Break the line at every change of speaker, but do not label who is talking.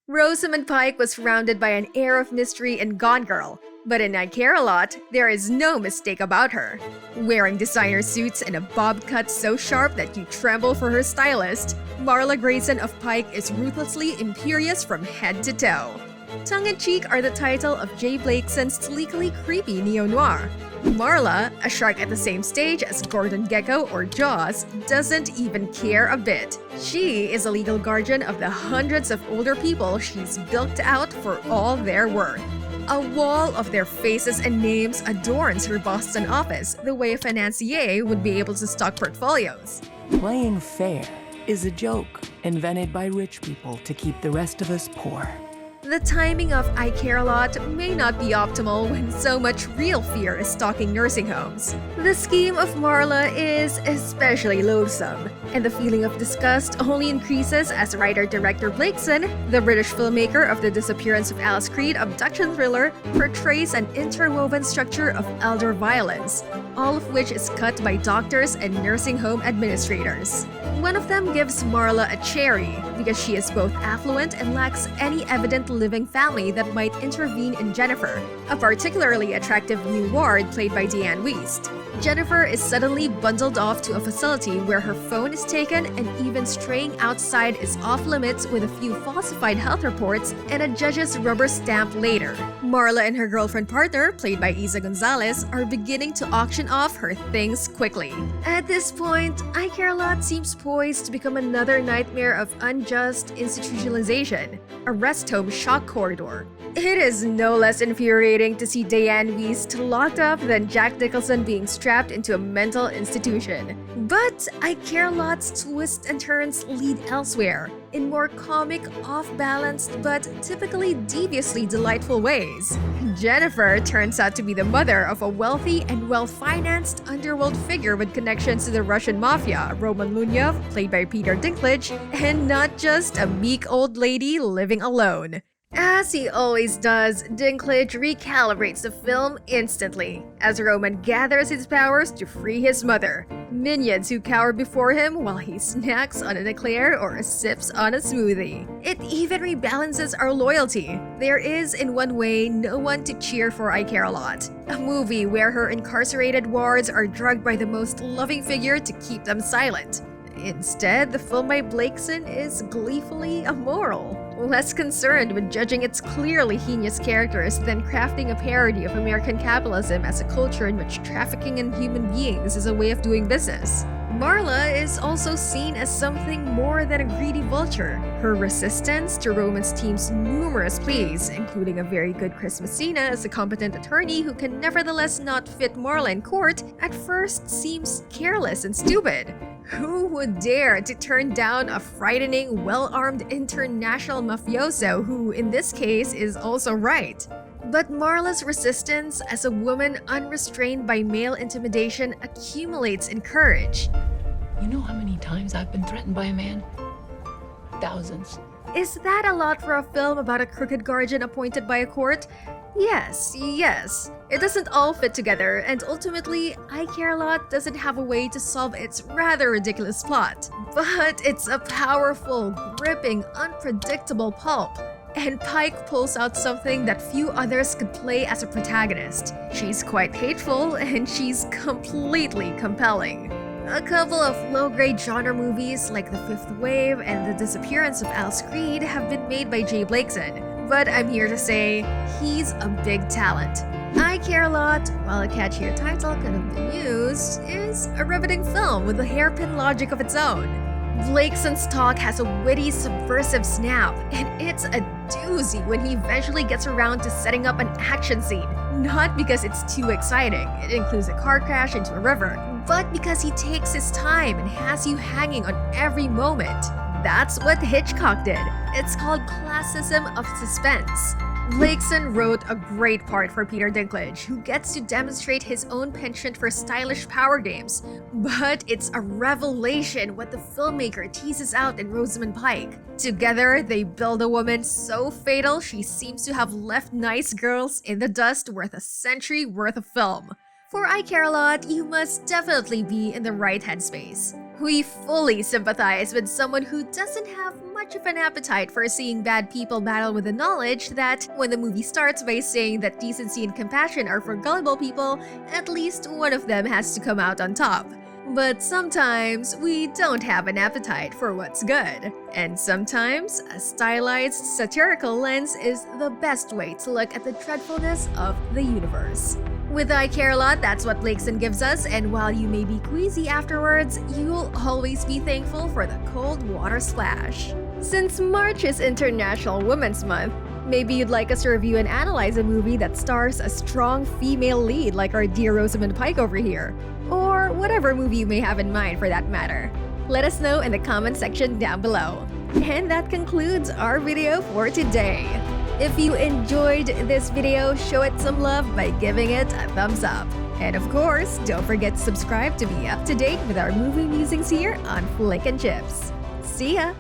Rosamund Pike was surrounded by an air of mystery in Gone Girl, but in I Care a Lot, there is no mistake about her. Wearing designer suits and a bob cut so sharp that you tremble for her stylist, Marla Grayson of Pike is ruthlessly imperious from head to toe. Tongue-in-cheek are the title of Jay Blakeson's sleekly creepy neo-noir. Marla, a shark at the same stage as Gordon Gekko or Jaws, doesn't even care a bit. She is a legal guardian of the hundreds of older people she's bilked out for all their worth. A wall of their faces and names adorns her Boston office the way a financier would be able to stock portfolios.
Playing fair is a joke invented by rich people to keep the rest of us poor.
The timing of I Care a Lot may not be optimal when so much real fear is stalking nursing homes. The scheme of Marla is especially loathsome, and the feeling of disgust only increases as writer-director Blakeson, the British filmmaker of the Disappearance of Alice Creed abduction thriller, portrays an interwoven structure of elder violence, all of which is cut by doctors and nursing home administrators. One of them gives Marla a cherry because she is both affluent and lacks any evident living family that might intervene in Jennifer, a particularly attractive new ward played by Diane Wiest. Jennifer is suddenly bundled off to a facility where her phone is taken and even straying outside is off limits with a few falsified health reports and a judge's rubber stamp later. Marla and her girlfriend partner, played by Isa Gonzalez, are beginning to auction off her things quickly. At this point, I Care a Lot seems poised to become another nightmare of unjust institutionalization, a rest home shock corridor. It is no less infuriating to see Diane Wiest locked up than Jack Nicholson being strapped into a mental institution. But I Care a Lot's twists and turns lead elsewhere, in more comic, off-balanced, but typically deviously delightful ways. Jennifer turns out to be the mother of a wealthy and well-financed underworld figure with connections to the Russian mafia, Roman Lunyov, played by Peter Dinklage, and not just a meek old lady living alone. As he always does, Dinklage recalibrates the film instantly, as Roman gathers his powers to free his mother. Minions who cower before him while he snacks on an eclair or sips on a smoothie. It even rebalances our loyalty. There is, in one way, no one to cheer for I Care a Lot. A movie where her incarcerated wards are drugged by the most loving figure to keep them silent. Instead, the film by Blakeson is gleefully immoral, less concerned with judging its clearly heinous characters than crafting a parody of American capitalism as a culture in which trafficking in human beings is a way of doing business. Marla is also seen as something more than a greedy vulture. Her resistance to Roman's team's numerous pleas, including a very good Chris Messina as a competent attorney who can nevertheless not fit Marla in court, at first seems careless and stupid. Who would dare to turn down a frightening, well-armed international mafioso who, in this case, is also right? But Marla's resistance as a woman unrestrained by male intimidation accumulates in courage.
You know how many times I've been threatened by a man? Thousands.
Is that a lot for a film about a crooked guardian appointed by a court? Yes. It doesn't all fit together, and ultimately, I Care a Lot doesn't have a way to solve its rather ridiculous plot. But it's a powerful, gripping, unpredictable pulp. And Pike pulls out something that few others could play as a protagonist. She's quite hateful, and she's completely compelling. A couple of low-grade genre movies like The Fifth Wave and The Disappearance of Alice Creed have been made by Jay Blakeson, but I'm here to say he's a big talent. I Care a Lot, while a catchier title could have been used, is a riveting film with a hairpin logic of its own. Blakeson's talk has a witty, subversive snap, and it's a doozy when he eventually gets around to setting up an action scene. Not because it's too exciting, it includes a car crash into a river, but because he takes his time and has you hanging on every moment. That's what Hitchcock did. It's called classism of suspense. Blakeson wrote a great part for Peter Dinklage, who gets to demonstrate his own penchant for stylish power games. But it's a revelation what the filmmaker teases out in Rosamund Pike. Together, they build a woman so fatal she seems to have left nice girls in the dust worth a century worth of film. For I Care a Lot, you must definitely be in the right headspace. We fully sympathize with someone who doesn't have much of an appetite for seeing bad people battle with the knowledge that when the movie starts by saying that decency and compassion are for gullible people, at least one of them has to come out on top. But sometimes we don't have an appetite for what's good. And sometimes a stylized, satirical lens is the best way to look at the dreadfulness of the universe. With I Care a Lot, that's what Blakeson gives us, and while you may be queasy afterwards, you'll always be thankful for the cold water splash. Since March is International Women's Month, maybe you'd like us to review and analyze a movie that stars a strong female lead like our dear Rosamund Pike over here. Or whatever movie you may have in mind for that matter. Let us know in the comment section down below. And that concludes our video for today. If you enjoyed this video, show it some love by giving it a thumbs up. And of course, don't forget to subscribe to be up to date with our movie musings here on Flick and Chips. See ya!